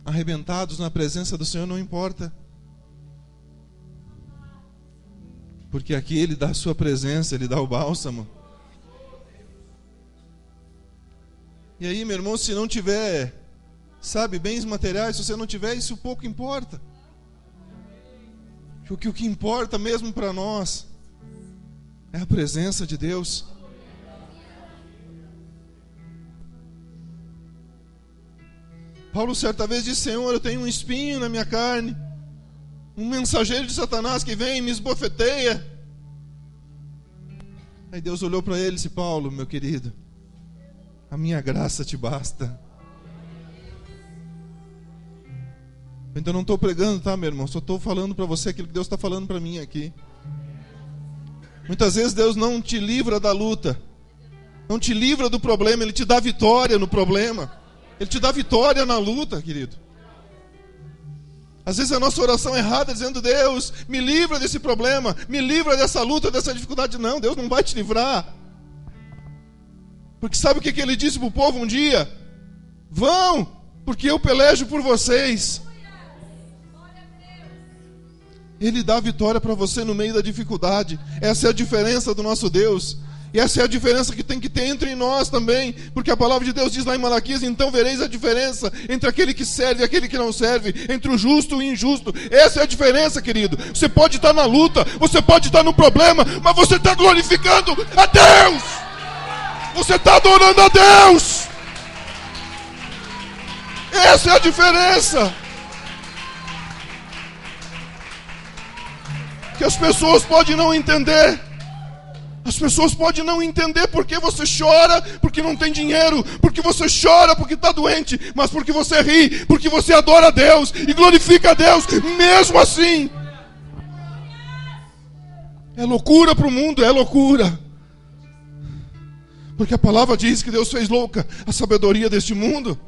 arrebentados na presença do Senhor, não importa. Porque aqui Ele dá a sua presença, Ele dá o bálsamo. E aí, meu irmão, se não tiver, sabe, bens materiais, se você não tiver, isso pouco importa. Porque o que importa mesmo para nós é a presença de Deus. Paulo certa vez disse: Senhor, eu tenho um espinho na minha carne, um mensageiro de Satanás que vem e me esbofeteia. Aí Deus olhou para ele e disse: Paulo, meu querido, a minha graça te basta. Eu ainda não estou pregando, tá, meu irmão? Só estou falando para você aquilo que Deus está falando para mim aqui. Muitas vezes Deus não te livra da luta, não te livra do problema, Ele te dá vitória no problema. Ele te dá vitória na luta, querido. Às vezes a nossa oração é errada, dizendo: Deus, me livra desse problema, me livra dessa luta, dessa dificuldade. Não, Deus não vai te livrar. Porque sabe o que Ele disse para o povo um dia? Vão, porque eu pelejo por vocês. Ele dá vitória para você no meio da dificuldade. Essa é a diferença do nosso Deus. E essa é a diferença que tem que ter entre nós também. Porque a palavra de Deus diz lá em Malaquias: então vereis a diferença entre aquele que serve e aquele que não serve, entre o justo e o injusto. Essa é a diferença, querido. Você pode estar na luta, você pode estar no problema, mas você está glorificando a Deus. Você está adorando a Deus. Essa é a diferença. Que as pessoas podem não entender. As pessoas podem não entender porque você chora porque não tem dinheiro, porque você chora porque está doente, mas porque você ri, porque você adora a Deus e glorifica a Deus mesmo assim. É loucura para o mundo, é loucura. Porque a palavra diz que Deus fez louca a sabedoria deste mundo.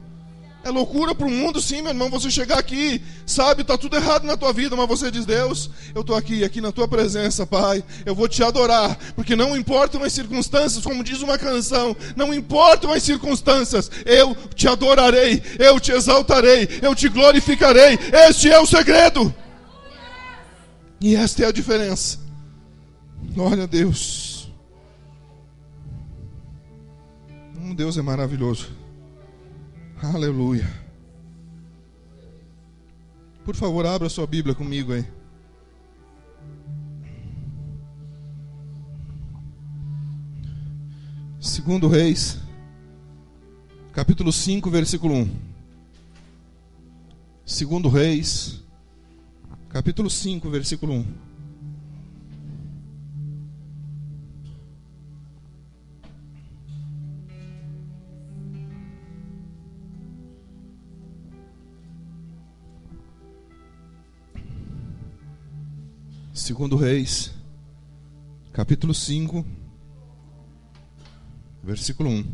É loucura para o mundo, sim, meu irmão. Você chegar aqui, sabe, está tudo errado na tua vida, mas você diz: Deus, eu estou aqui na tua presença, Pai. Eu vou te adorar, porque não importam as circunstâncias, como diz uma canção, não importam as circunstâncias, eu te adorarei, eu te exaltarei, eu te glorificarei. Este é o segredo. E esta é a diferença. Glória a Deus. Deus é maravilhoso. Aleluia. Por favor, abra sua Bíblia comigo aí. Segundo Reis, capítulo 5, versículo 1. Segundo Reis, capítulo 5, versículo 1. Segundo Reis, capítulo 5, versículo 1.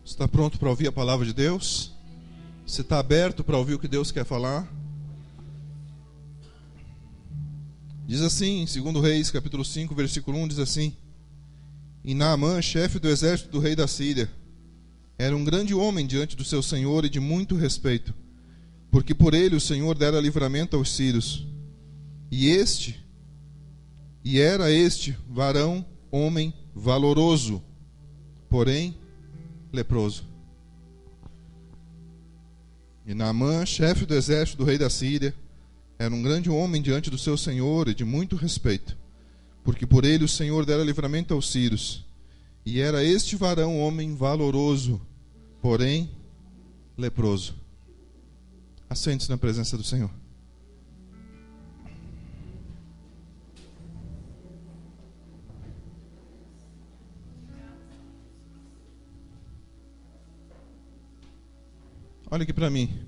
Você está pronto para ouvir a palavra de Deus? Você está aberto para ouvir o que Deus quer falar? Diz assim, segundo Reis, capítulo 5, versículo 1, diz assim: E Naamã, chefe do exército do rei da Síria, era um grande homem diante do seu senhor e de muito respeito, porque por ele o Senhor dera livramento aos sírios. E era este varão, homem valoroso, porém leproso. E Naamã, chefe do exército do rei da Síria, era um grande homem diante do seu senhor e de muito respeito, porque por ele o Senhor dera livramento aos sírios. E era este varão homem valoroso, porém leproso. Assente-se na presença do Senhor. Olha aqui para mim.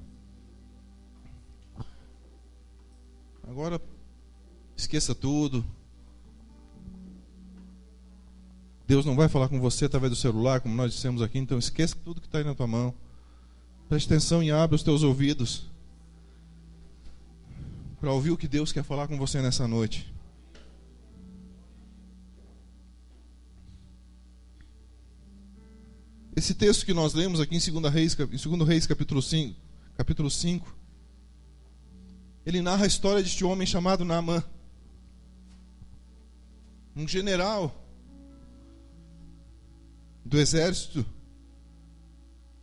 Agora esqueça tudo. Deus não vai falar com você através do celular, como nós dissemos aqui, então esqueça tudo que está aí na tua mão. Preste atenção e abra os teus ouvidos para ouvir o que Deus quer falar com você nessa noite. Esse texto que nós lemos aqui em 2 Reis, capítulo 5, ele narra a história deste homem chamado Naamã, um general do exército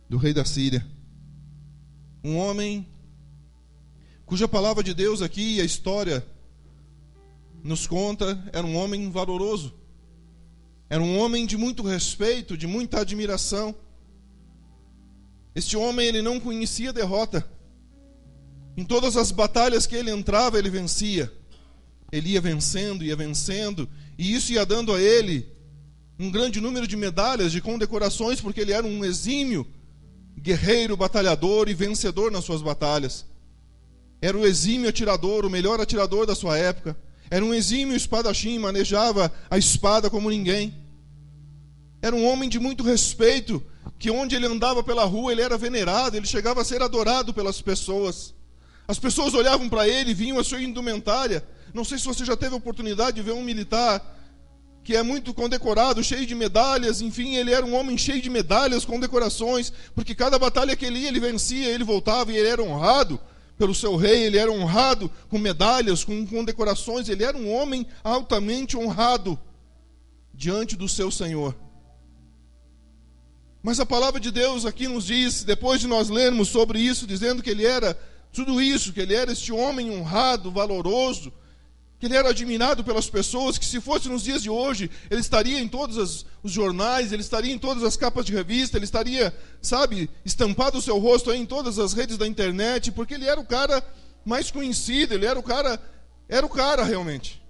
do rei da Síria, um homem cuja palavra de Deus aqui, a história nos conta, era um homem valoroso, era um homem de muito respeito, de muita admiração. Este homem, ele não conhecia derrota. Em todas as batalhas que ele entrava, ele vencia. Ele ia vencendo, e isso ia dando a ele um grande número de medalhas, de condecorações, porque ele era um exímio guerreiro, batalhador e vencedor nas suas batalhas. Era o exímio atirador, o melhor atirador da sua época. Era um exímio espadachim, manejava a espada como ninguém. Era um homem de muito respeito, que onde ele andava pela rua, ele era venerado, ele chegava a ser adorado pelas pessoas. As pessoas olhavam para ele, viam a sua indumentária. Não sei se você já teve a oportunidade de ver um militar que é muito condecorado, cheio de medalhas. Enfim, ele era um homem cheio de medalhas, condecorações, porque cada batalha que ele ia, ele vencia, ele voltava e ele era honrado pelo seu rei, ele era honrado com medalhas, com condecorações. Ele era um homem altamente honrado diante do seu Senhor. Mas a palavra de Deus aqui nos diz, depois de nós lermos sobre isso, dizendo que ele era tudo isso, que ele era este homem honrado, valoroso, que ele era admirado pelas pessoas, que se fosse nos dias de hoje, ele estaria em todos os jornais, ele estaria em todas as capas de revista, ele estaria, estampado o seu rosto aí em todas as redes da internet, porque ele era o cara mais conhecido, ele era o cara realmente.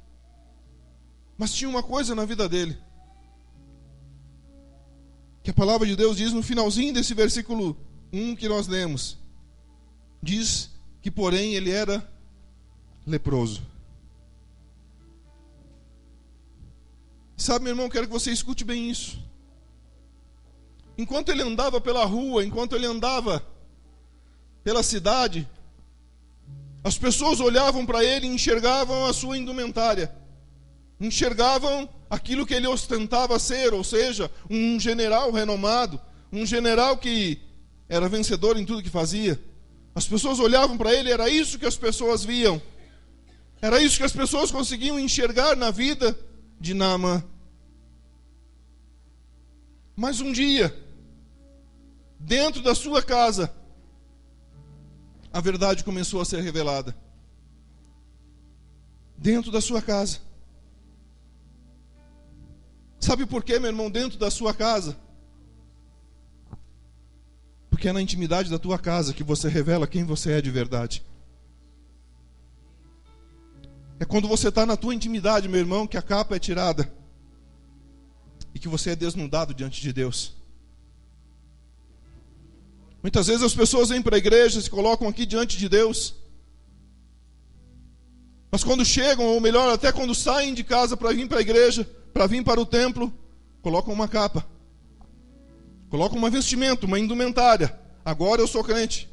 Mas tinha uma coisa na vida dele, que a palavra de Deus diz no finalzinho desse versículo 1 que nós lemos. Diz que, porém, ele era leproso. Sabe, meu irmão, quero que você escute bem isso. Enquanto ele andava pela rua, enquanto ele andava pela cidade, as pessoas olhavam para ele e enxergavam a sua indumentária. Enxergavam aquilo que ele ostentava ser, ou seja, um general renomado, um general que era vencedor em tudo que fazia. As pessoas olhavam para ele, era isso que as pessoas viam. Era isso que as pessoas conseguiam enxergar na vida de Naamã. Mas um dia, dentro da sua casa, a verdade começou a ser revelada. Dentro da sua casa. Sabe por quê, meu irmão? Dentro da sua casa. Porque é na intimidade da tua casa que você revela quem você é de verdade. É quando você está na tua intimidade, meu irmão, que a capa é tirada e que você é desnudado diante de Deus. Muitas vezes as pessoas vêm para a igreja, se colocam aqui diante de Deus, mas quando chegam, ou melhor, até quando saem de casa para vir para a igreja, para vir para o templo, colocam uma capa, colocam uma vestimenta, uma indumentária. Agora eu sou crente,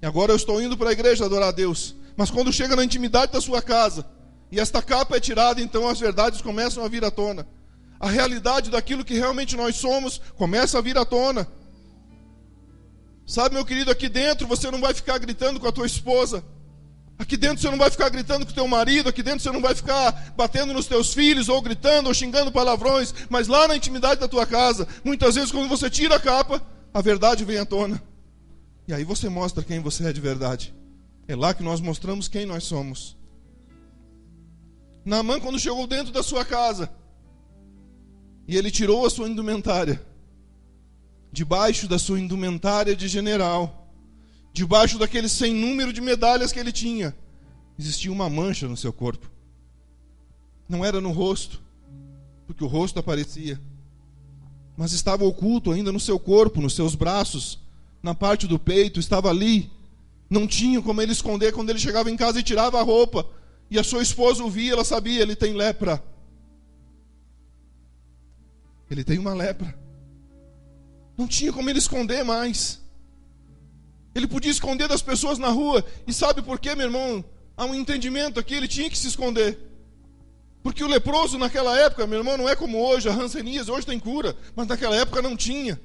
e agora eu estou indo para a igreja adorar a Deus. Mas quando chega na intimidade da sua casa, e esta capa é tirada, então as verdades começam a vir à tona. A realidade daquilo que realmente nós somos começa a vir à tona. Sabe, meu querido, aqui dentro você não vai ficar gritando com a tua esposa. Aqui dentro você não vai ficar gritando com o teu marido. Aqui dentro você não vai ficar batendo nos teus filhos, ou gritando, ou xingando palavrões. Mas lá na intimidade da tua casa, muitas vezes quando você tira a capa, a verdade vem à tona. E aí você mostra quem você é de verdade. É lá que nós mostramos quem nós somos. Naamã, quando chegou dentro da sua casa, e ele tirou a sua indumentária, debaixo da sua indumentária de general, debaixo daquele sem número de medalhas que ele tinha, existia uma mancha no seu corpo. Não era no rosto, porque o rosto aparecia, mas estava oculto ainda no seu corpo, nos seus braços, na parte do peito, estava ali. Não tinha como ele esconder. Quando ele chegava em casa e tirava a roupa, e a sua esposa o via, ela sabia, ele tem lepra. Ele tem uma lepra. Não tinha como ele esconder mais. Ele podia esconder das pessoas na rua. E sabe por quê, meu irmão? Há um entendimento aqui, ele tinha que se esconder. Porque o leproso naquela época, meu irmão, não é como hoje, a hanseníase hoje tem cura, mas naquela época não tinha.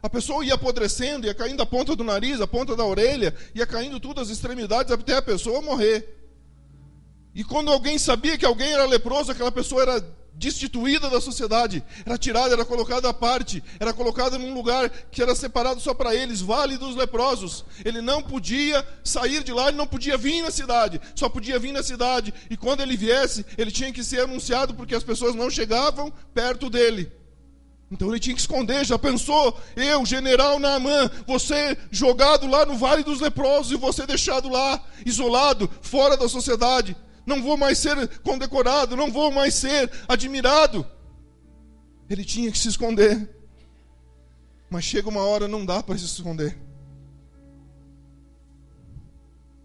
A pessoa ia apodrecendo, ia caindo a ponta do nariz, a ponta da orelha, ia caindo tudo as extremidades até a pessoa morrer. E quando alguém sabia que alguém era leproso, aquela pessoa era destituída da sociedade, era tirada, era colocada à parte, era colocada num lugar que era separado só para eles, vale dos leprosos. Ele não podia sair de lá, ele não podia vir na cidade, só podia vir na cidade. E quando ele viesse, ele tinha que ser anunciado, porque as pessoas não chegavam perto dele. Então ele tinha que esconder. Já pensou? Eu, general Naamã, você jogado lá no Vale dos Leprosos e você deixado lá, isolado, fora da sociedade. Não vou mais ser condecorado, não vou mais ser admirado. Ele tinha que se esconder. Mas chega uma hora, não dá para se esconder.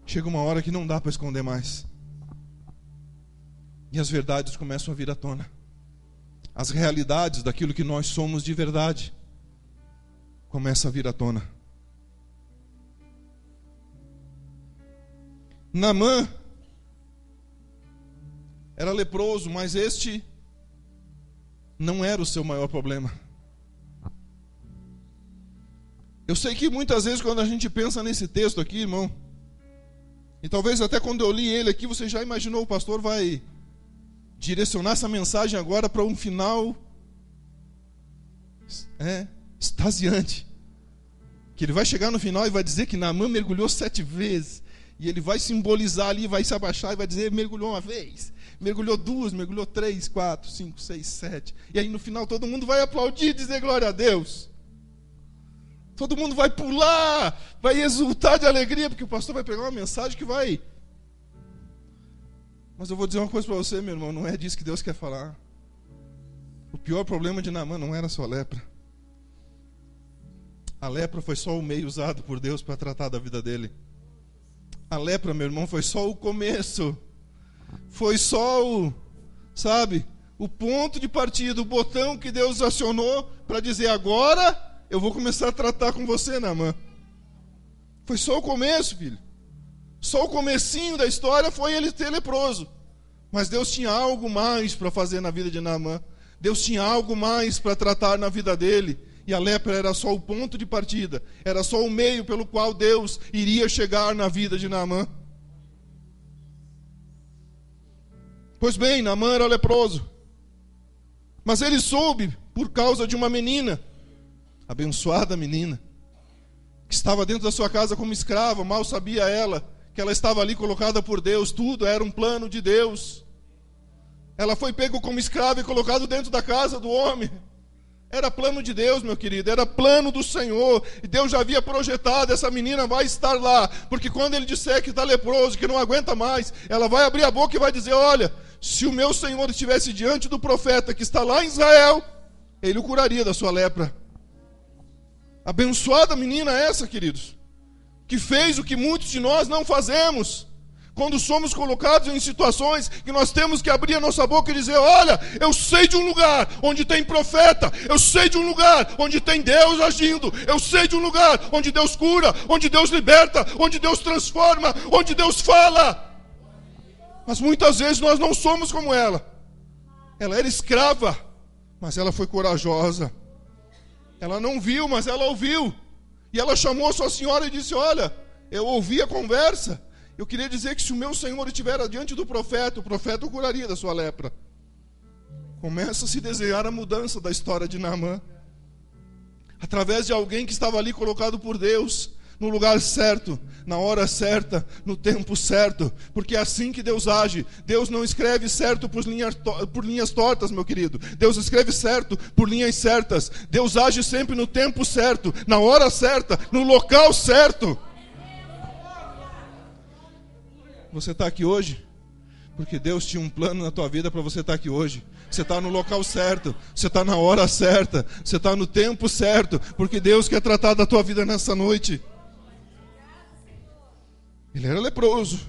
Chega uma hora que não dá para esconder mais. E as verdades começam a vir à tona. As realidades daquilo que nós somos de verdade começam a vir à tona. Naamã era leproso, mas este não era o seu maior problema. Eu sei que muitas vezes quando a gente pensa nesse texto aqui, irmão, e talvez até quando eu li ele aqui, você já imaginou, o pastor vai direcionar essa mensagem agora para um final extasiante. Que ele vai chegar no final e vai dizer que Naamã mergulhou 7 vezes. E ele vai simbolizar ali, vai se abaixar e vai dizer, mergulhou uma vez, mergulhou 2, mergulhou 3, 4, 5, 6, 7. E aí no final todo mundo vai aplaudir e dizer glória a Deus. Todo mundo vai pular, vai exultar de alegria, porque o pastor vai pegar uma mensagem que vai... Mas eu vou dizer uma coisa para você, meu irmão, não é disso que Deus quer falar. O pior problema de Naamã não era só a lepra. A lepra foi só o meio usado por Deus para tratar da vida dele. A lepra, meu irmão, foi só o começo. Foi só o ponto de partida, o botão que Deus acionou para dizer, agora eu vou começar a tratar com você, Naamã. Foi só o começo, filho. Só o comecinho da história foi ele ter leproso. Mas Deus tinha algo mais para fazer na vida de Naamã. Deus tinha algo mais para tratar na vida dele. E a lepra era só o ponto de partida. Era só o meio pelo qual Deus iria chegar na vida de Naamã. Pois bem, Naamã era leproso. Mas ele soube por causa de uma menina, abençoada menina, que estava dentro da sua casa como escrava. Mal sabia ela que ela estava ali colocada por Deus, tudo era um plano de Deus. Ela foi pega como escrava e colocada dentro da casa do homem. Era plano de Deus, meu querido, era plano do Senhor. E Deus já havia projetado, essa menina vai estar lá. Porque quando ele disser que está leproso, que não aguenta mais, ela vai abrir a boca e vai dizer, olha, se o meu Senhor estivesse diante do profeta que está lá em Israel, ele o curaria da sua lepra. Abençoada menina essa, queridos, que fez o que muitos de nós não fazemos. Quando somos colocados em situações que nós temos que abrir a nossa boca e dizer, olha, eu sei de um lugar onde tem profeta, eu sei de um lugar onde tem Deus agindo, eu sei de um lugar onde Deus cura, onde Deus liberta, onde Deus transforma, onde Deus fala. Mas muitas vezes nós não somos como ela. Ela era escrava, mas ela foi corajosa. Ela não viu, mas ela ouviu. E ela chamou a sua senhora e disse, olha, eu ouvi a conversa. Eu queria dizer que se o meu Senhor estiver diante do profeta, o profeta o curaria da sua lepra. Começa a se desenhar a mudança da história de Naamã. Através de alguém que estava ali colocado por Deus, no lugar certo, na hora certa, no tempo certo. Porque é assim que Deus age. Deus não escreve certo por linhas tortas, meu querido. Deus escreve certo por linhas certas. Deus age sempre no tempo certo, na hora certa, no local certo. Você está aqui hoje porque Deus tinha um plano na tua vida para você estar aqui hoje. Você está no local certo, você está na hora certa, você está no tempo certo, porque Deus quer tratar da tua vida nessa noite. Ele era leproso.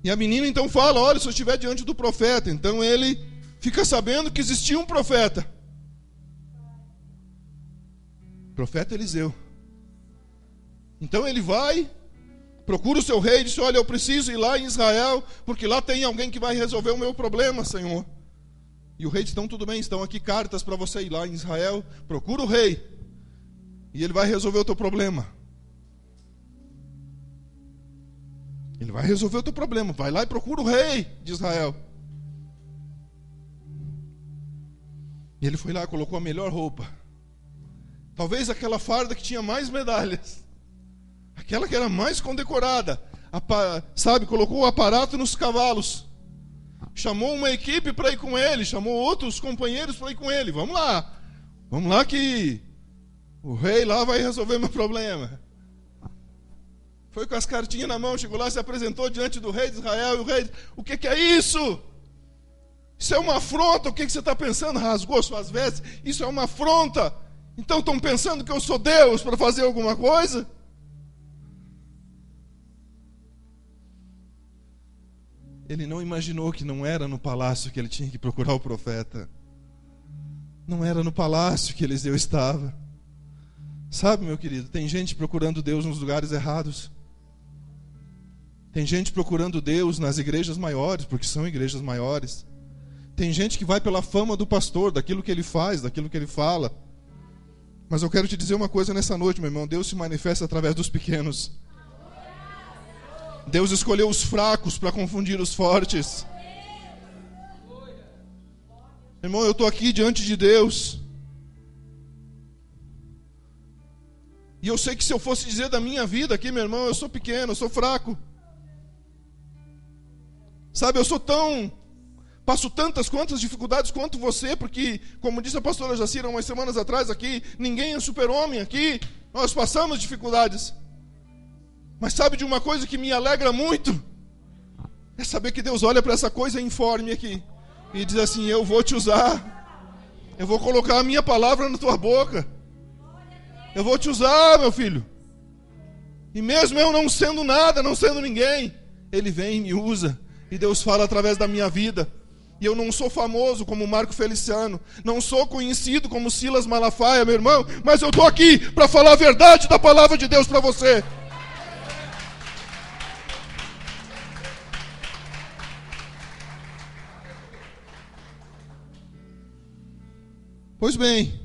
E a menina então fala, olha, se eu estiver diante do profeta. Então ele fica sabendo que existia um profeta. Profeta Eliseu. Então ele vai, procura o seu rei e diz, olha, eu preciso ir lá em Israel, porque lá tem alguém que vai resolver o meu problema, Senhor. E o rei diz, então tudo bem, estão aqui cartas para você ir lá em Israel, procura o rei. E ele vai resolver o teu problema. Ele vai resolver o teu problema. Vai lá e procura o rei de Israel. E ele foi lá e colocou a melhor roupa. Talvez aquela farda que tinha mais medalhas. Aquela que era mais condecorada. Sabe, colocou o aparato nos cavalos. Chamou uma equipe para ir com ele. Chamou outros companheiros para ir com ele. Vamos lá. Vamos lá que o rei lá vai resolver meu problema. Foi com as cartinhas na mão, chegou lá, se apresentou diante do rei de Israel. E o rei disse: o que é isso? Isso é uma afronta. O que você está pensando? Rasgou suas vestes. Isso é uma afronta. Então estão pensando que eu sou Deus para fazer alguma coisa? Ele não imaginou que não era no palácio que ele tinha que procurar o profeta. Não era no palácio que Eliseu estava. Sabe, meu querido, tem gente procurando Deus nos lugares errados. Tem gente procurando Deus nas igrejas maiores, porque são igrejas maiores. Tem gente que vai pela fama do pastor, daquilo que ele faz, daquilo que ele fala. Mas eu quero te dizer uma coisa nessa noite, meu irmão. Deus se manifesta através dos pequenos. Deus escolheu os fracos para confundir os fortes. Irmão, eu estou aqui diante de Deus. E eu sei que se eu fosse dizer da minha vida aqui, meu irmão, eu sou pequeno, eu sou fraco. Sabe, passo quantas dificuldades quanto você, porque, como disse a pastora Jacira umas semanas atrás aqui, ninguém é super-homem aqui, nós passamos dificuldades. Mas sabe de uma coisa que me alegra muito? É saber que Deus olha para essa coisa informe aqui e diz assim: eu vou te usar, eu vou colocar a minha palavra na tua boca, eu vou te usar, meu filho. E mesmo eu não sendo nada, não sendo ninguém, Ele vem e me usa. E Deus fala através da minha vida. E eu não sou famoso como Marco Feliciano, não sou conhecido como Silas Malafaia, meu irmão, mas eu estou aqui para falar a verdade da palavra de Deus para você. Pois bem,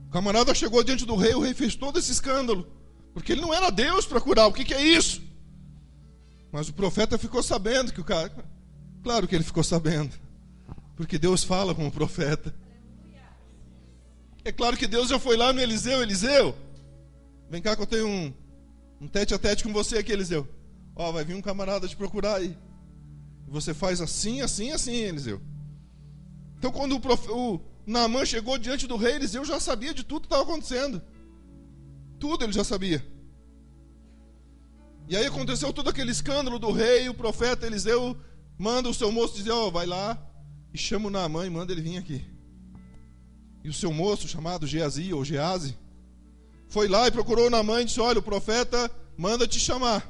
o camarada chegou diante do rei, o rei fez todo esse escândalo, porque ele não era Deus para curar. O que é isso? Mas o profeta ficou sabendo que o cara... Claro que ele ficou sabendo, porque Deus fala com o profeta. É claro que Deus já foi lá no Eliseu: Eliseu, vem cá que eu tenho um tete-a-tete com você aqui, Eliseu. Ó, vai vir um camarada te procurar aí. Você faz assim, assim, assim, Eliseu. Então quando o Naamã chegou diante do rei, Eliseu já sabia de tudo que estava acontecendo. Tudo ele já sabia. E aí aconteceu todo aquele escândalo do rei. O profeta Eliseu manda o seu moço dizer: ó, vai lá e chama o Naamã e manda ele vir aqui. E o seu moço, chamado Geazi ou Geazi, foi lá e procurou o Naamã e disse: olha, o profeta manda te chamar.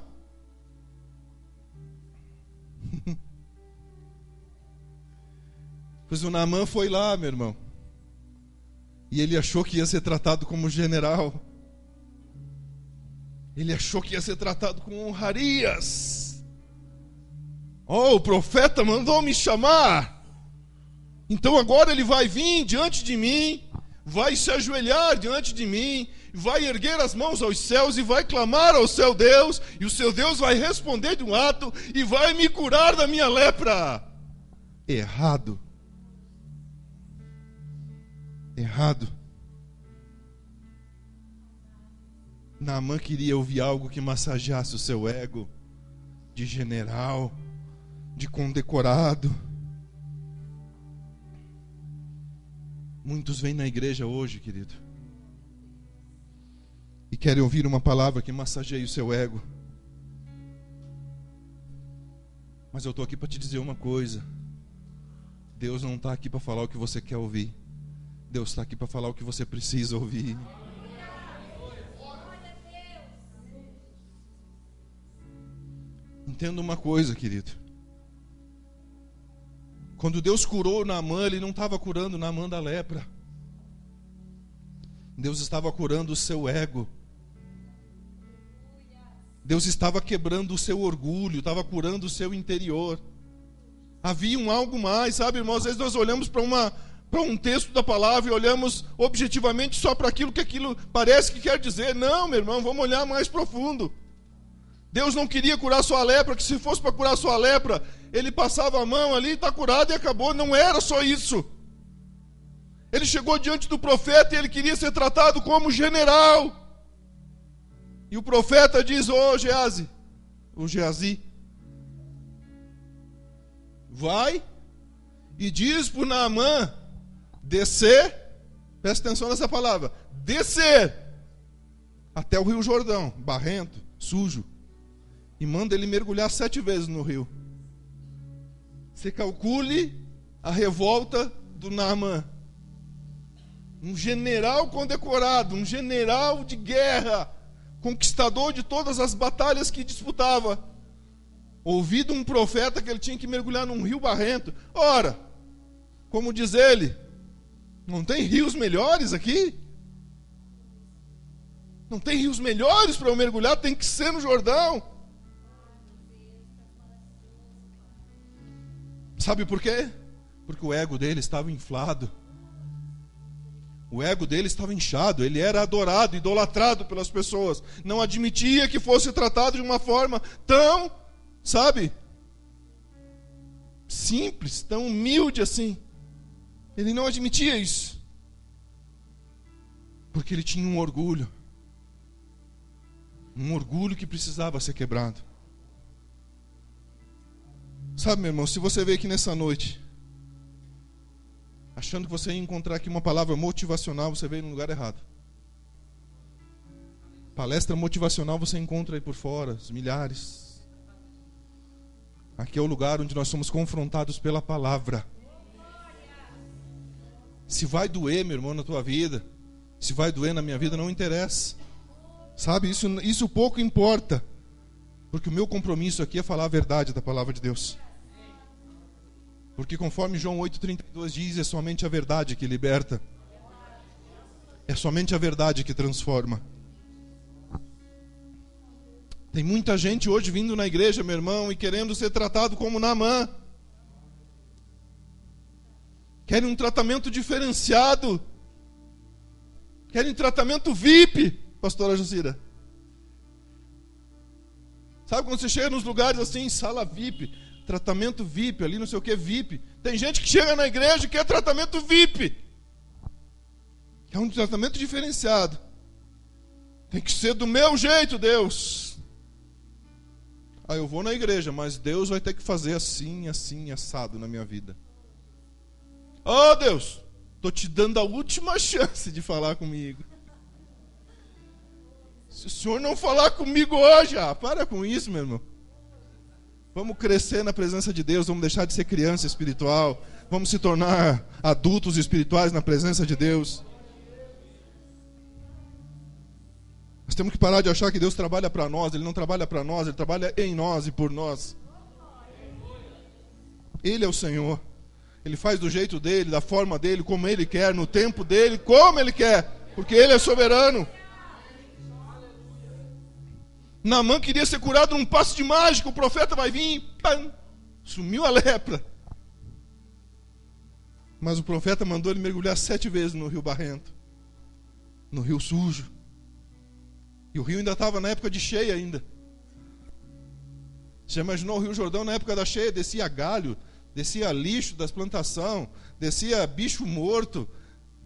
Pois o Naamã foi lá, meu irmão, e ele achou que ia ser tratado como general. Ele achou que ia ser tratado com honrarias. Oh, o profeta mandou me chamar, então agora ele vai vir diante de mim, vai se ajoelhar diante de mim, vai erguer as mãos aos céus e vai clamar ao seu Deus, e o seu Deus vai responder de um ato e vai me curar da minha lepra. Errado. Errado. Naamã queria ouvir algo que massageasse o seu ego de general, de condecorado. Muitos vêm na igreja hoje, querido, e querem ouvir uma palavra que massageie o seu ego. Mas eu estou aqui para te dizer uma coisa: Deus não está aqui para falar o que você quer ouvir. Deus está aqui para falar o que você precisa ouvir. Entenda uma coisa, querido. Quando Deus curou Naamã, Ele não estava curando Naamã da lepra. Deus estava curando o seu ego. Deus estava quebrando o seu orgulho, estava curando o seu interior. Havia algo mais, sabe, irmãos? Às vezes nós olhamos para para um texto da palavra e olhamos objetivamente só para aquilo que aquilo parece que quer dizer. Não, meu irmão, vamos olhar mais profundo. Deus não queria curar sua lepra, que se fosse para curar sua lepra, ele passava a mão ali, está curado e acabou. Não era só isso. Ele chegou diante do profeta e ele queria ser tratado como general. E o profeta diz: ô Geazi, vai e diz para Naamã descer, presta atenção nessa palavra, descer até o rio Jordão, barrento, sujo, e manda ele mergulhar 7 vezes no rio. Você calcule a revolta do Naamã. Um general condecorado, um general de guerra, conquistador de todas as batalhas que disputava, ouvido um profeta que ele tinha que mergulhar num rio barrento. Ora, como diz ele, não tem rios melhores aqui? Não tem rios melhores para eu mergulhar? Tem que ser no Jordão. Sabe por quê? Porque o ego dele estava inflado. O ego dele estava inchado. Ele era adorado, idolatrado pelas pessoas. Não admitia que fosse tratado de uma forma tão, sabe, simples, tão humilde assim. Ele não admitia isso. Porque ele tinha um orgulho. Um orgulho que precisava ser quebrado. Sabe, meu irmão, se você veio aqui nessa noite achando que você ia encontrar aqui uma palavra motivacional, você veio no lugar errado. Palestra motivacional você encontra aí por fora, os milhares. Aqui é o lugar onde nós somos confrontados pela palavra. Se vai doer, meu irmão, na tua vida, se vai doer na minha vida, não interessa. Sabe, isso pouco importa. Porque o meu compromisso aqui é falar a verdade da palavra de Deus. Porque conforme João 8,32 diz, é somente a verdade que liberta. É somente a verdade que transforma. Tem muita gente hoje vindo na igreja, meu irmão, e querendo ser tratado como Naamã. Querem um tratamento diferenciado. Querem tratamento VIP, pastora Jacira. Sabe quando você chega nos lugares assim, sala VIP, tratamento VIP, ali não sei o que, VIP. Tem gente que chega na igreja e quer tratamento VIP. É um tratamento diferenciado. Tem que ser do meu jeito, Deus. Ah, eu vou na igreja, mas Deus vai ter que fazer assim, assim, assado na minha vida. Oh, Deus, estou te dando a última chance de falar comigo. Se o Senhor não falar comigo hoje, para com isso, meu irmão. Vamos crescer na presença de Deus, vamos deixar de ser criança espiritual, vamos se tornar adultos espirituais na presença de Deus. Nós temos que parar de achar que Deus trabalha para nós. Ele não trabalha para nós, Ele trabalha em nós e por nós. Ele é o Senhor. Ele faz do jeito dele, da forma dele, como Ele quer, no tempo dele, como Ele quer, porque Ele é soberano. Naamã queria ser curado num passe de mágica. O profeta vai vir, pam, sumiu a lepra. Mas o profeta mandou ele mergulhar 7 vezes no rio barrento, no rio sujo. E o rio ainda estava na época de cheia ainda. Você já imaginou o rio Jordão na época da cheia? Descia galho, descia lixo das plantações, descia bicho morto,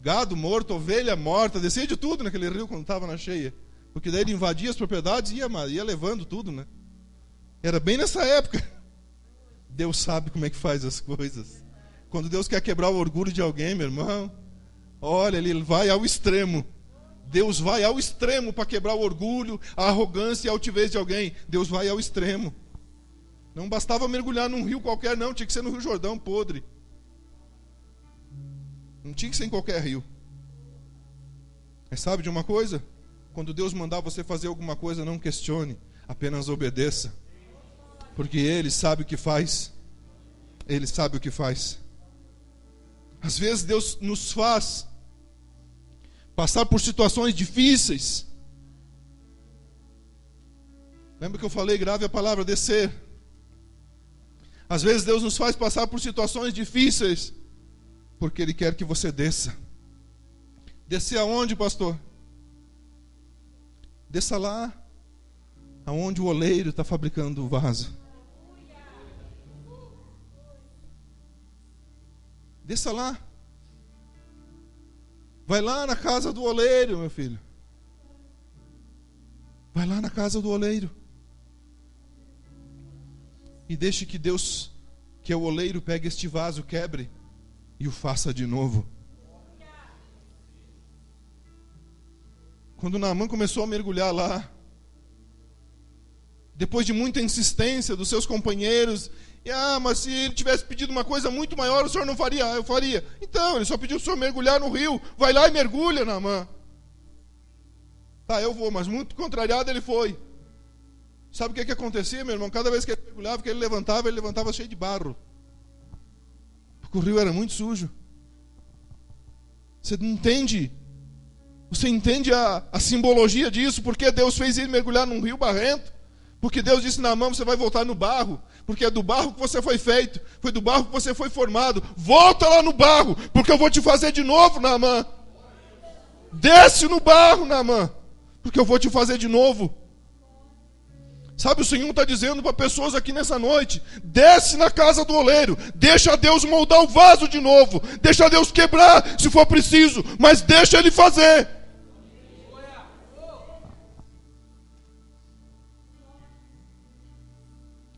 gado morto, ovelha morta, descia de tudo naquele rio quando estava na cheia. Porque daí ele invadia as propriedades e ia levando tudo, né? Era bem nessa época. Deus sabe como é que faz as coisas. Quando Deus quer quebrar o orgulho de alguém, meu irmão, olha, Ele vai ao extremo. Deus vai ao extremo para quebrar o orgulho, a arrogância e a altivez de alguém. Deus vai ao extremo. Não bastava mergulhar num rio qualquer, não. Tinha que ser no Rio Jordão, podre. Não tinha que ser em qualquer rio. Mas sabe de uma coisa? Quando Deus mandar você fazer alguma coisa, não questione, apenas obedeça. Porque Ele sabe o que faz. Ele sabe o que faz. Às vezes Deus nos faz passar por situações difíceis. Lembra que eu falei, grave a palavra descer. Às vezes Deus nos faz passar por situações difíceis, porque Ele quer que você desça. Descer aonde, pastor? Desça lá, aonde o oleiro está fabricando o vaso. Desça lá. Vai lá na casa do oleiro, meu filho. Vai lá na casa do oleiro. E deixe que Deus, que é o oleiro, pegue este vaso, quebre e o faça de novo. Quando Naamã começou a mergulhar lá, depois de muita insistência dos seus companheiros, mas se ele tivesse pedido uma coisa muito maior, o senhor não faria? Eu faria. Então, ele só pediu o senhor mergulhar no rio. Vai lá e mergulha, Naamã. Tá, eu vou, mas muito contrariado ele foi. Sabe o que acontecia, meu irmão? Cada vez que ele mergulhava, que ele levantava cheio de barro. Porque o rio era muito sujo. Você entende? Você entende a simbologia disso? Porque Deus fez ele mergulhar num rio barrento? Porque Deus disse: Naamã, você vai voltar no barro. Porque é do barro que você foi feito. Foi do barro que você foi formado. Volta lá no barro, porque eu vou te fazer de novo, Naamã. Desce no barro, Naamã, porque eu vou te fazer de novo. Sabe, o Senhor está dizendo para pessoas aqui nessa noite: desce na casa do oleiro, deixa Deus moldar o vaso de novo, deixa Deus quebrar se for preciso, mas deixa Ele fazer.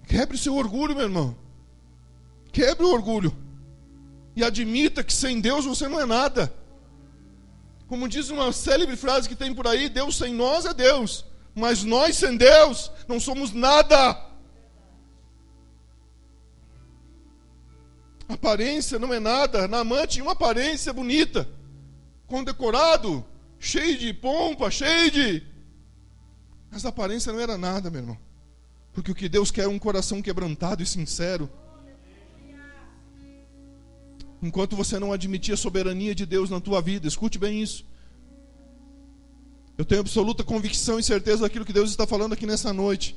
Quebre seu orgulho, meu irmão. Quebre o orgulho e admita que sem Deus você não é nada. Como diz uma célebre frase que tem por aí: Deus sem nós é Deus, mas nós sem Deus não somos nada. Aparência não é nada. Naamã tinha uma aparência bonita, condecorado, cheio de pompa, mas a aparência não era nada, meu irmão. Porque o que Deus quer é um coração quebrantado e sincero. Enquanto você não admitir a soberania de Deus na tua vida, escute bem isso. Eu tenho absoluta convicção e certeza daquilo que Deus está falando aqui nessa noite.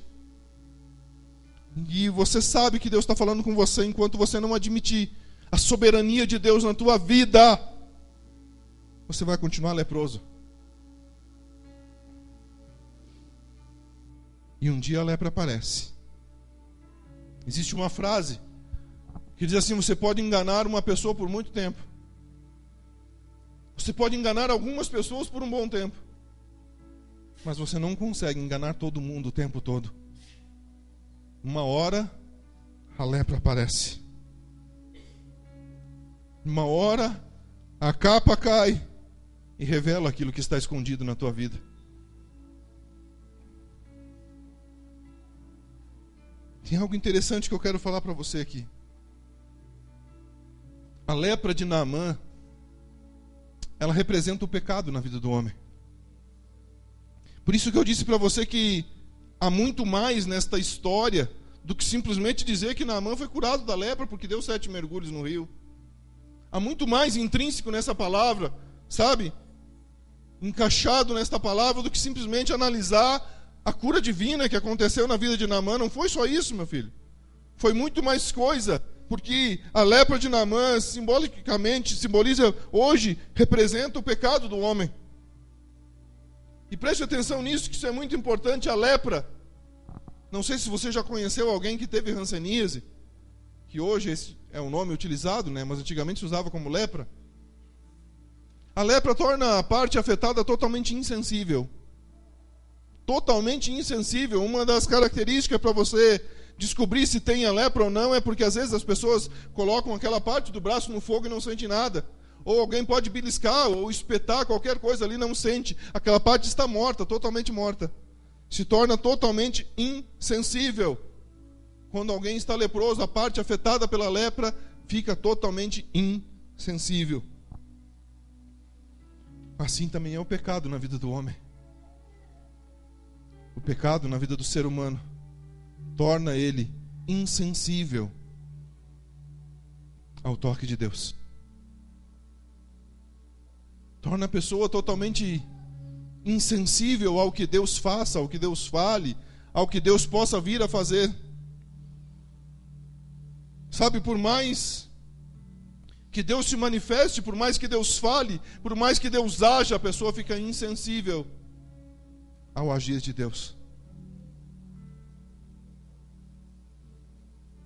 E você sabe que Deus está falando com você. Enquanto você não admitir a soberania de Deus na tua vida, você vai continuar leproso. E um dia a lepra aparece. Existe uma frase que diz assim: você pode enganar uma pessoa por muito tempo. Você pode enganar algumas pessoas por um bom tempo. Mas você não consegue enganar todo mundo o tempo todo. Uma hora a lepra aparece. Uma hora a capa cai e revela aquilo que está escondido na tua vida. Tem algo interessante que eu quero falar para você aqui. A lepra de Naamã, ela representa o pecado na vida do homem. Por isso que eu disse para você que há muito mais nesta história do que simplesmente dizer que Naamã foi curado da lepra porque deu 7 mergulhos no rio. Há muito mais intrínseco nessa palavra, sabe? Encaixado nesta palavra do que simplesmente analisar a cura divina que aconteceu na vida de Naamã. Não foi só isso, meu filho. Foi muito mais coisa, porque a lepra de Naamã simbolicamente, simboliza hoje, representa o pecado do homem. E preste atenção nisso, que isso é muito importante. A lepra, não sei se você já conheceu alguém que teve hanseníase, que hoje esse é o nome utilizado, né? Mas antigamente se usava como lepra. A lepra torna a parte afetada totalmente insensível. Totalmente insensível. Uma das características para você descobrir se tem a lepra ou não é porque às vezes as pessoas colocam aquela parte do braço no fogo e não sente nada. Ou alguém pode beliscar ou espetar qualquer coisa ali, não sente. Aquela parte está morta, totalmente morta. Se torna totalmente insensível. Quando alguém está leproso, a parte afetada pela lepra fica totalmente insensível. Assim também é o pecado na vida do homem. O pecado na vida do ser humano torna ele insensível ao toque de Deus. Torna a pessoa totalmente insensível ao que Deus faça, ao que Deus fale, ao que Deus possa vir a fazer. Sabe, por mais Que Deus se manifeste, por mais que Deus fale, por mais que Deus haja, a pessoa fica insensível ao agir de Deus.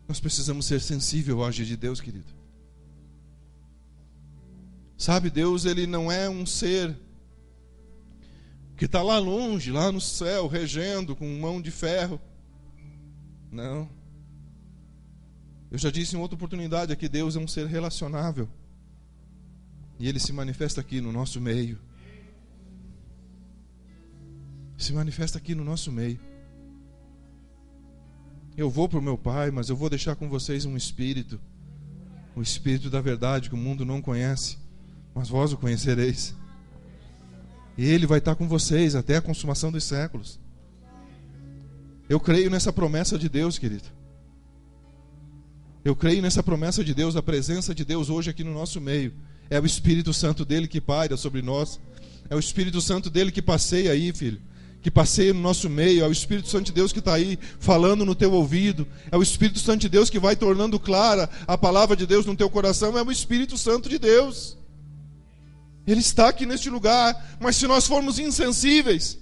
Nós precisamos ser sensíveis ao agir de Deus, querido. Sabe, Deus, Ele não é um ser que está lá longe, lá no céu, regendo com mão de ferro. Não. Eu já disse em outra oportunidade aqui, Deus é um ser relacionável. E Ele se manifesta aqui no nosso meio. Se manifesta aqui no nosso meio. Eu vou para o meu Pai, mas eu vou deixar com vocês um Espírito. O Espírito da verdade que o mundo não conhece, mas vós o conhecereis. E Ele vai estar com vocês até a consumação dos séculos. Eu creio nessa promessa de Deus, querido. Eu creio nessa promessa de Deus, a presença de Deus hoje aqui no nosso meio. É o Espírito Santo dele que paira sobre nós. É o Espírito Santo dele que passeia aí, filho. Que passeia no nosso meio. É o Espírito Santo de Deus que está aí falando no teu ouvido. É o Espírito Santo de Deus que vai tornando clara a palavra de Deus no teu coração. É o Espírito Santo de Deus. Ele está aqui neste lugar. Mas se nós formos insensíveis,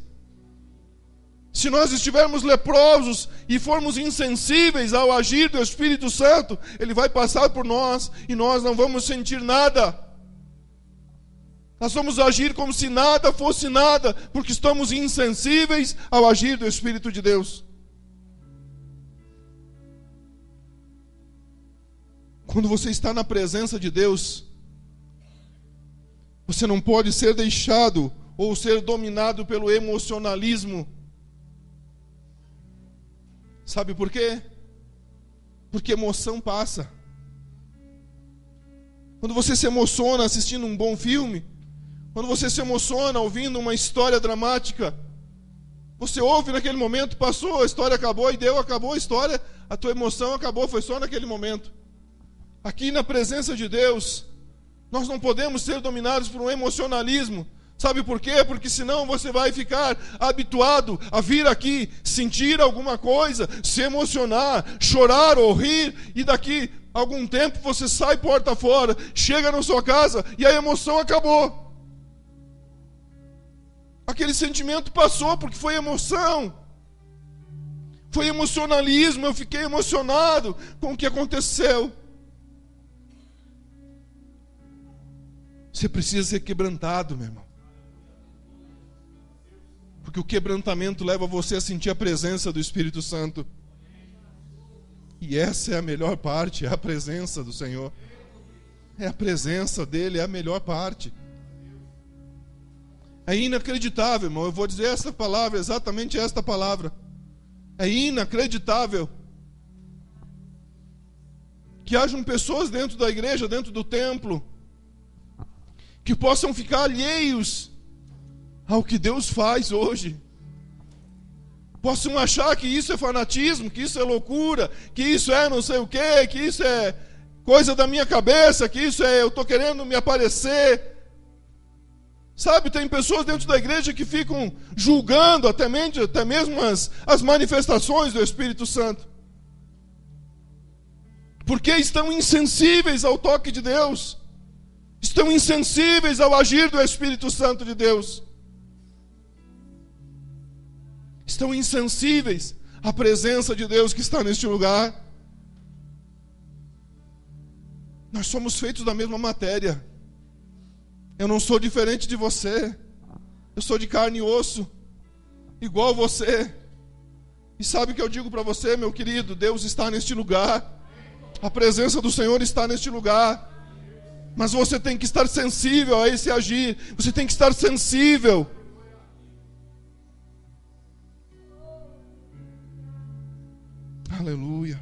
se nós estivermos leprosos e formos insensíveis ao agir do Espírito Santo, Ele vai passar por nós e nós não vamos sentir nada. Nós vamos agir como se nada fosse nada, porque estamos insensíveis ao agir do Espírito de Deus. Quando você está na presença de Deus, você não pode ser deixado ou ser dominado pelo emocionalismo. Sabe por quê? Porque emoção passa. Quando você se emociona assistindo um bom filme, quando você se emociona ouvindo uma história dramática, você ouve naquele momento, passou, a história acabou e acabou a história, a tua emoção acabou, foi só naquele momento. Aqui na presença de Deus, nós não podemos ser dominados por um emocionalismo. Sabe por quê? Porque senão você vai ficar habituado a vir aqui, sentir alguma coisa, se emocionar, chorar ou rir, e daqui a algum tempo você sai porta fora, chega na sua casa e a emoção acabou. Aquele sentimento passou porque foi emoção. Foi emocionalismo, eu fiquei emocionado com o que aconteceu. Você precisa ser quebrantado, meu irmão. Porque o quebrantamento leva você a sentir a presença do Espírito Santo. E essa é a melhor parte, é a presença do Senhor. É a presença dEle, é a melhor parte. É inacreditável, irmão. Eu vou dizer essa palavra, exatamente esta palavra. É inacreditável que hajam pessoas dentro da igreja, dentro do templo, que possam ficar alheios ao que Deus faz hoje. Possam achar que isso é fanatismo, que isso é loucura, que isso é não sei o quê, que isso é coisa da minha cabeça, que isso é eu estou querendo me aparecer. Sabe, tem pessoas dentro da igreja que ficam julgando até mesmo as manifestações do Espírito Santo. Porque estão insensíveis ao toque de Deus. Estão insensíveis ao agir do Espírito Santo de Deus. Estão insensíveis à presença de Deus que está neste lugar. Nós somos feitos da mesma matéria. Eu não sou diferente de você. Eu sou de carne e osso, igual você. E sabe o que eu digo para você, meu querido? Deus está neste lugar. A presença do Senhor está neste lugar. Mas você tem que estar sensível a esse agir. Você tem que estar sensível. Aleluia.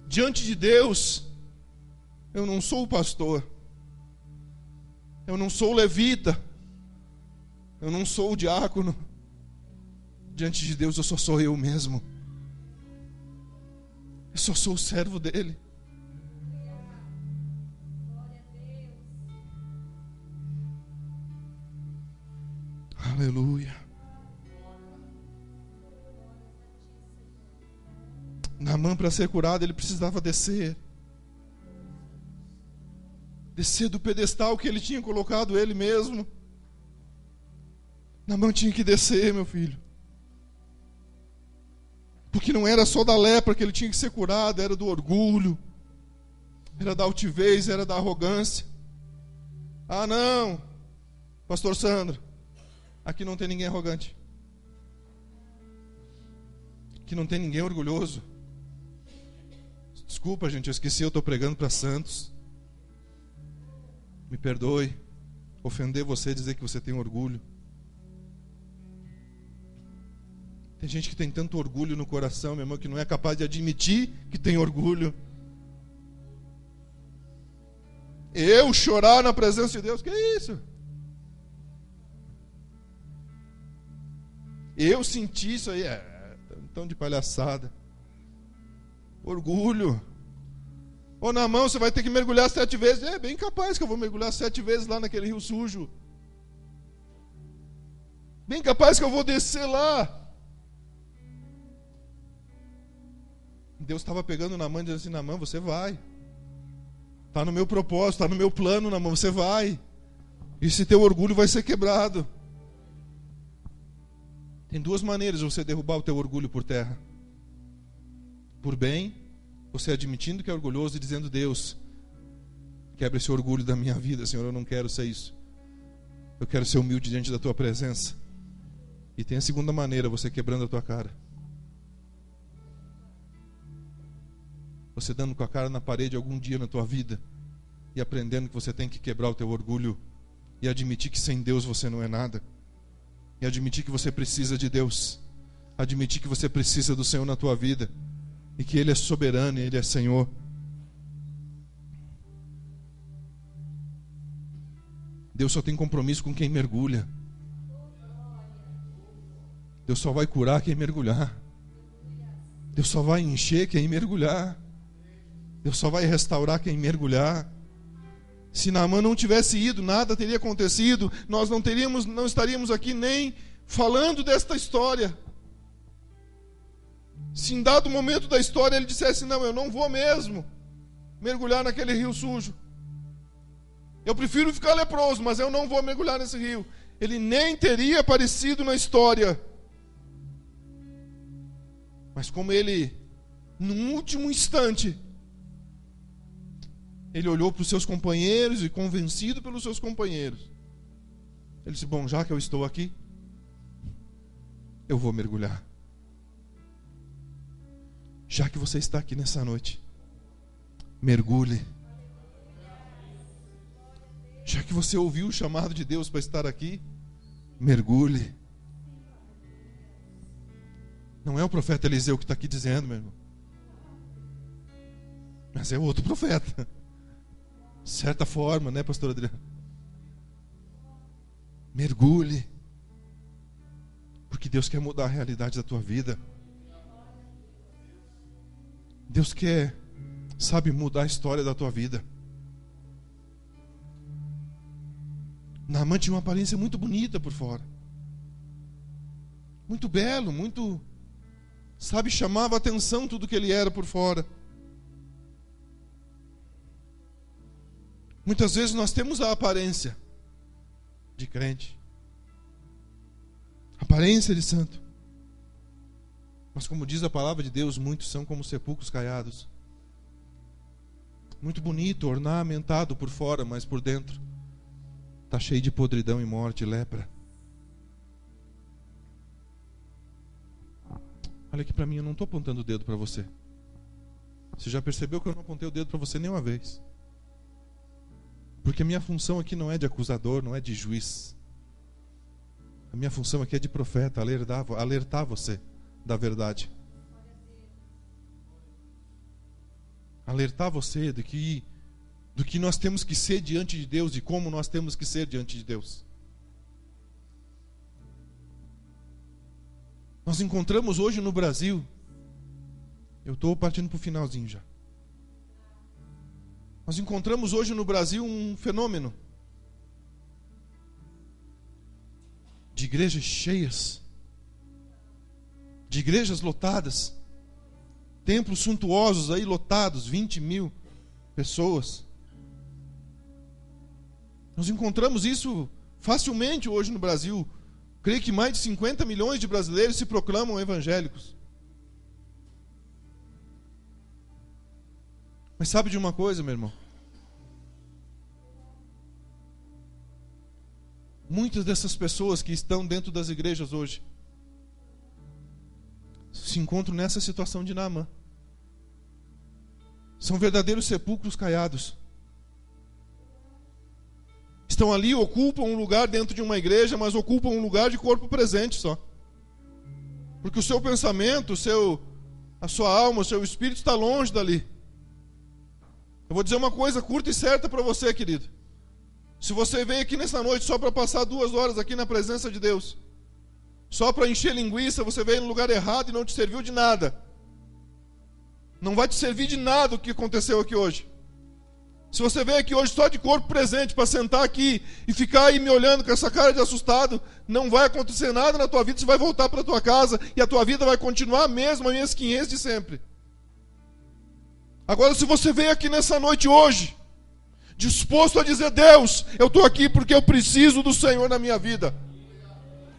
Diante de Deus, eu não sou o pastor. Eu não sou o levita. Eu não sou o diácono. Diante de Deus eu só sou eu mesmo. Eu só sou o servo dele. Aleluia. Naamã, para ser curado, ele precisava descer. Descer do pedestal que ele tinha colocado ele mesmo. Naamã tinha que descer, meu filho. Porque não era só da lepra que ele tinha que ser curado, era do orgulho, era da altivez, era da arrogância. Ah, não, pastor Sandro, aqui não tem ninguém arrogante. Aqui não tem ninguém orgulhoso. Desculpa, gente, eu esqueci, eu estou pregando para santos. Me perdoe ofender você e dizer que você tem orgulho. Tem gente que tem tanto orgulho no coração, meu irmão, que não é capaz de admitir que tem orgulho. Eu chorar na presença de Deus, que é isso? Eu senti isso aí, tão de palhaçada. Orgulho. Ô Naamã, você vai ter que mergulhar 7 vezes. É bem capaz que eu vou mergulhar 7 vezes lá naquele rio sujo. Bem capaz que eu vou descer lá. Deus estava pegando Naamã e dizendo assim: Naamã, você vai. Está no meu propósito, está no meu plano, Naamã, você vai. E esse teu orgulho vai ser quebrado. Tem 2 maneiras de você derrubar o teu orgulho por terra. Por bem, você admitindo que é orgulhoso e dizendo: Deus, quebra esse orgulho da minha vida, Senhor, eu não quero ser isso. Eu quero ser humilde diante da tua presença. E tem a segunda maneira, você quebrando a tua cara. Você dando com a cara na parede algum dia na tua vida e aprendendo que você tem que quebrar o teu orgulho e admitir que sem Deus você não é nada. E admitir que você precisa de Deus. Admitir que você precisa do Senhor na tua vida. E que Ele é soberano e Ele é Senhor. Deus só tem compromisso com quem mergulha. Deus só vai curar quem mergulhar. Deus só vai encher quem mergulhar. Deus só vai restaurar quem mergulhar. Se Naamã não tivesse ido, nada teria acontecido. Nós não estaríamos aqui nem falando desta história. Se em dado momento da história ele dissesse: não, eu não vou mesmo mergulhar naquele rio sujo. Eu prefiro ficar leproso, mas eu não vou mergulhar nesse rio. Ele nem teria aparecido na história. Mas como ele, num último instante, ele olhou para os seus companheiros e, convencido pelos seus companheiros, ele disse: bom, já que eu estou aqui, eu vou mergulhar. Já que você está aqui nessa noite, mergulhe. Já que você ouviu o chamado de Deus para estar aqui, mergulhe. Não é o profeta Eliseu que está aqui dizendo, meu irmão, mas é outro profeta. De certa forma, né, pastor Adriano? Mergulhe. Porque Deus quer mudar a realidade da tua vida. Deus quer, sabe, mudar a história da tua vida. Naamã tinha uma aparência muito bonita por fora. Muito belo, muito, sabe, chamava a atenção tudo que ele era por fora. Muitas vezes nós temos a aparência de crente, aparência de santo, mas como diz a palavra de Deus, muitos são como sepulcros caiados. Muito bonito, ornamentado por fora, mas por dentro está cheio de podridão e morte e lepra. Olha aqui para mim, eu não estou apontando o dedo para você. Você já percebeu que eu não apontei o dedo para você nenhuma vez? Porque a minha função aqui não é de acusador, não é de juiz. A minha função aqui é de profeta, alertar você da verdade. Alertar você do que nós temos que ser diante de Deus e como nós temos que ser diante de Deus. Nós encontramos hoje no Brasil, eu estou partindo para o finalzinho já. Nós encontramos hoje no Brasil um fenômeno de igrejas cheias, de igrejas lotadas, templos suntuosos aí lotados, 20 mil pessoas. Nós encontramos isso facilmente hoje no Brasil. Creio que mais de 50 milhões de brasileiros se proclamam evangélicos. Mas sabe de uma coisa, meu irmão? Muitas dessas pessoas que estão dentro das igrejas hoje se encontram nessa situação de Naamã. São verdadeiros sepulcros caiados. Estão ali, ocupam um lugar dentro de uma igreja, mas ocupam um lugar de corpo presente só. Porque o seu pensamento, a sua alma, o seu espírito está longe dali. Eu vou dizer uma coisa curta e certa para você, querido. Se você veio aqui nessa noite só para passar 2 horas aqui na presença de Deus, só para encher linguiça, você veio no lugar errado e não te serviu de nada. Não vai te servir de nada o que aconteceu aqui hoje. Se você veio aqui hoje só de corpo presente para sentar aqui e ficar aí me olhando com essa cara de assustado, não vai acontecer nada na tua vida, você vai voltar para tua casa e a tua vida vai continuar a mesma mesquinhez de sempre. Agora, se você veio aqui nessa noite hoje, disposto a dizer: Deus, eu estou aqui porque eu preciso do Senhor na minha vida.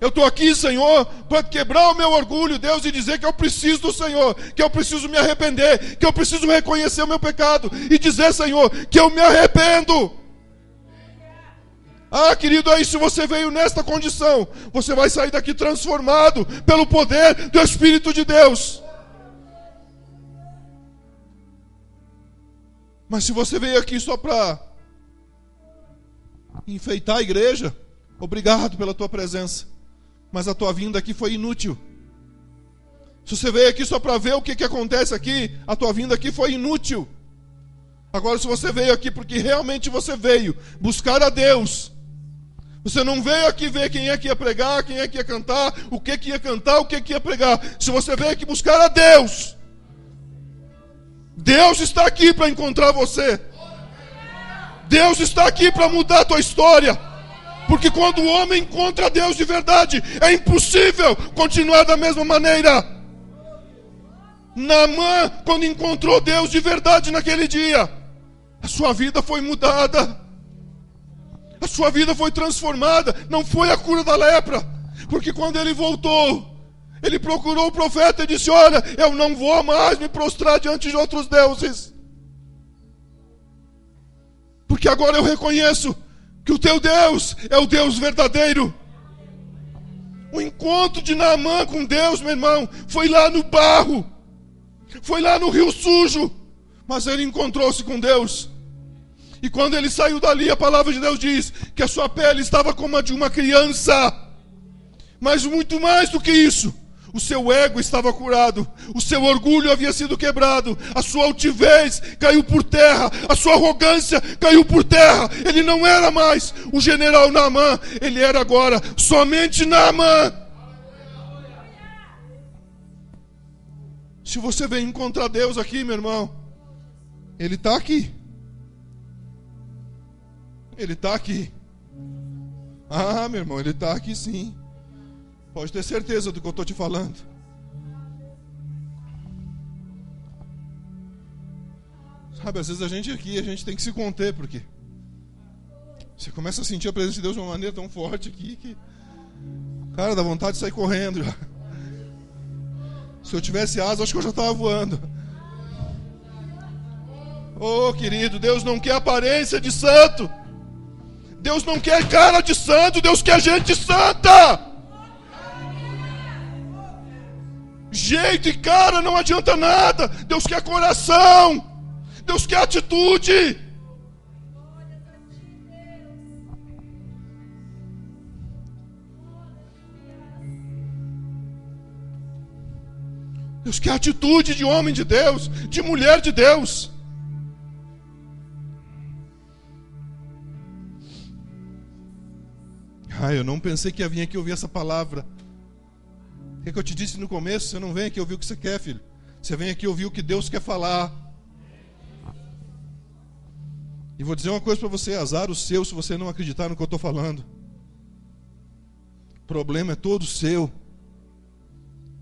Eu estou aqui, Senhor, para quebrar o meu orgulho, Deus, e dizer que eu preciso do Senhor, que eu preciso me arrepender, que eu preciso reconhecer o meu pecado e dizer, Senhor, que eu me arrependo. Ah, querido, aí se você veio nesta condição, você vai sair daqui transformado pelo poder do Espírito de Deus. Mas se você veio aqui só para enfeitar a igreja, obrigado pela tua presença, mas a tua vinda aqui foi inútil. Se você veio aqui só para ver o que acontece aqui, a tua vinda aqui foi inútil. Agora, se você veio aqui porque realmente você veio buscar a Deus, você não veio aqui ver quem é que ia pregar, quem é que ia cantar, o que ia cantar, o que ia pregar. Se você veio aqui buscar a Deus, Deus está aqui para encontrar você. Deus está aqui para mudar a tua história. Porque quando o homem encontra Deus de verdade, é impossível continuar da mesma maneira. Naamã, quando encontrou Deus de verdade naquele dia, a sua vida foi mudada. A sua vida foi transformada. Não foi a cura da lepra. Porque quando ele voltou, ele procurou o profeta e disse: olha, eu não vou mais me prostrar diante de outros deuses. Porque agora eu reconheço que o teu Deus é o Deus verdadeiro. O encontro de Naamã com Deus, meu irmão, foi lá no barro. Foi lá no rio sujo. Mas ele encontrou-se com Deus. E quando ele saiu dali, a palavra de Deus diz que a sua pele estava como a de uma criança. Mas muito mais do que isso, o seu ego estava curado, o seu orgulho havia sido quebrado, a sua altivez caiu por terra, a sua arrogância caiu por terra. Ele não era mais o general Naamã, ele era agora somente Naamã. Se você vem encontrar Deus aqui, meu irmão, Ele está aqui. Ele está aqui. Ah, meu irmão, Ele está aqui sim. Pode ter certeza do que eu estou te falando. Sabe, às vezes a gente tem que se conter, porque você começa a sentir a presença de Deus de uma maneira tão forte aqui que, cara, dá vontade de sair correndo já. Se eu tivesse asa, acho que eu já estava voando. Oh, querido, Deus não quer aparência de santo. Deus não quer cara de santo, Deus quer gente santa. Jeito e cara não adianta nada. Deus quer coração. Deus quer atitude. Deus quer atitude de homem de Deus, de mulher de Deus. Eu não pensei que ia vir aqui ouvir essa palavra. O que eu te disse no começo? Você não vem aqui ouvir o que você quer, filho. Você vem aqui ouvir o que Deus quer falar. E vou dizer uma coisa para você: azar o seu se você não acreditar no que eu estou falando. O problema é todo seu.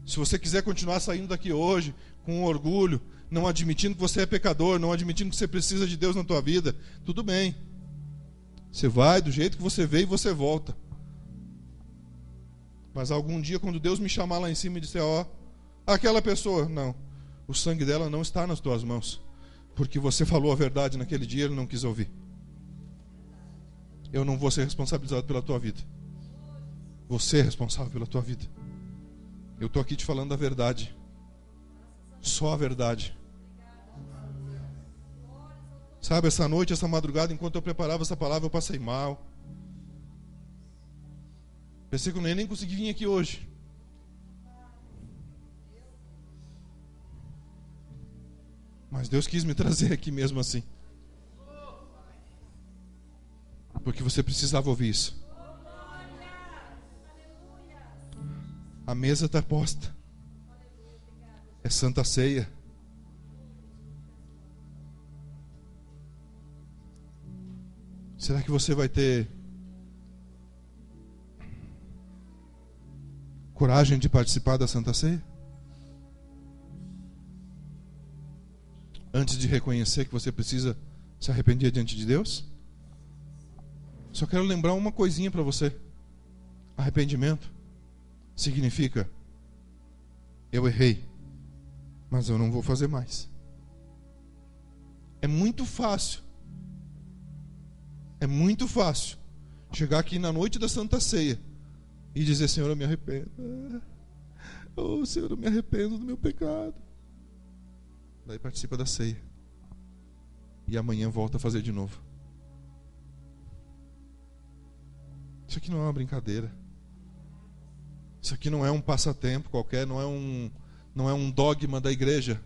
Se você quiser continuar saindo daqui hoje com orgulho, não admitindo que você é pecador, não admitindo que você precisa de Deus na tua vida, tudo bem. Você vai do jeito que você veio e você volta. Mas algum dia, quando Deus me chamar lá em cima e disser, ó, aquela pessoa, não, o sangue dela não está nas tuas mãos, porque você falou a verdade naquele dia e ele não quis ouvir. Eu não vou ser responsabilizado pela tua vida. Você é responsável pela tua vida. Eu estou aqui te falando a verdade. Só a verdade. Sabe, essa noite, essa madrugada, enquanto eu preparava essa palavra, eu passei mal. Pensei que eu nem consegui vir aqui hoje. Mas Deus quis me trazer aqui mesmo assim. Porque você precisava ouvir isso. A mesa está posta. É Santa Ceia. Será que você vai ter coragem de participar da Santa Ceia? Antes de reconhecer que você precisa se arrepender diante de Deus? Só quero lembrar uma coisinha para você. Arrependimento significa: eu errei, mas eu não vou fazer mais. É muito fácil chegar aqui na noite da Santa Ceia e dizer: Senhor, eu me arrependo. Oh, Senhor, eu me arrependo do meu pecado. Daí participa da ceia e amanhã volta a fazer de novo. Isso aqui não é uma brincadeira. Isso aqui não é um passatempo qualquer, não é um dogma da igreja.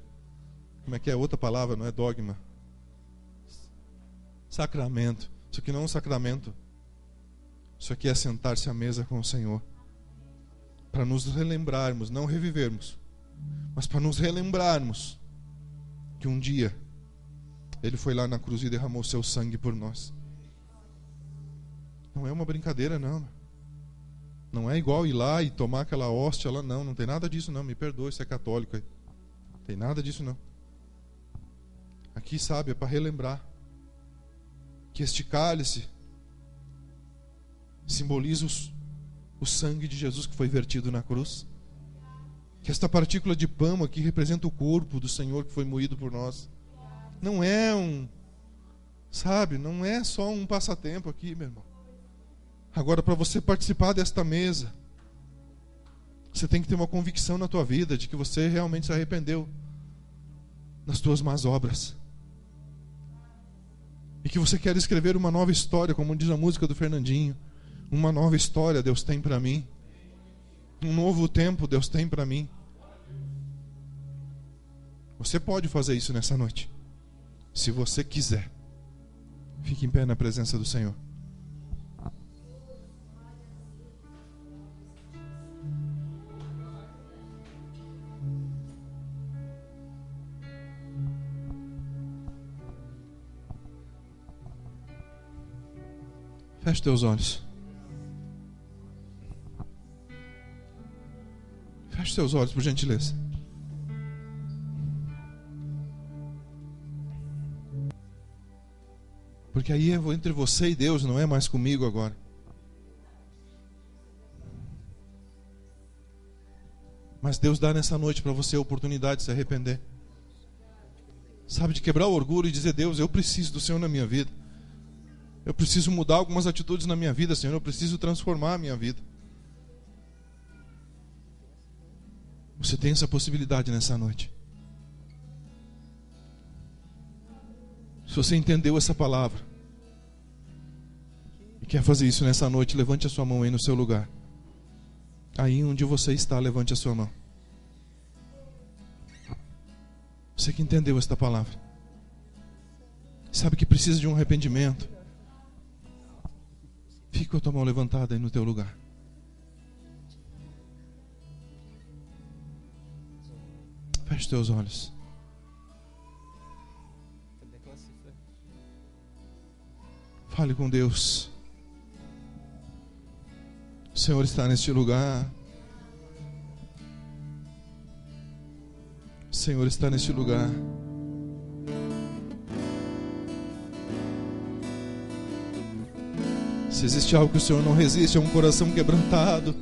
Como é que é outra palavra? Não é dogma. Sacramento. Isso aqui não é um sacramento. Isso aqui é sentar-se à mesa com o Senhor. Para nos relembrarmos, não revivermos, mas para nos relembrarmos que um dia Ele foi lá na cruz e derramou seu sangue por nós. Não é uma brincadeira, não. Não é igual ir lá e tomar aquela hóstia lá, não. Não tem nada disso, não. Me perdoe se é católico aí. Não tem nada disso, não. Aqui, sabe, é para relembrar que este cálice simboliza o sangue de Jesus que foi vertido na cruz. Que esta partícula de pão aqui representa o corpo do Senhor que foi moído por nós. Não é não é só um passatempo aqui, meu irmão. Agora, para você participar desta mesa, você tem que ter uma convicção na tua vida de que você realmente se arrependeu das tuas más obras. E que você quer escrever uma nova história, como diz a música do Fernandinho. Uma nova história Deus tem para mim. Um novo tempo Deus tem para mim. Você pode fazer isso nessa noite, se você quiser. Fique em pé na presença do Senhor. Feche teus olhos. Feche seus olhos, por gentileza. Porque aí é entre você e Deus, não é mais comigo agora. Mas Deus dá nessa noite para você a oportunidade de se arrepender. Sabe, de quebrar o orgulho e dizer: Deus, eu preciso do Senhor na minha vida. Eu preciso mudar algumas atitudes na minha vida, Senhor. Eu preciso transformar a minha vida. Você tem essa possibilidade nessa noite. Se você entendeu essa palavra e quer fazer isso nessa noite, levante a sua mão aí no seu lugar. Aí onde você está, levante a sua mão. Você que entendeu esta palavra, sabe que precisa de um arrependimento, fica com a tua mão levantada aí no teu lugar. Feche teus olhos. Fale com Deus. O Senhor está neste lugar. O Senhor está neste lugar. Se existe algo que o Senhor não resiste, é um coração quebrantado.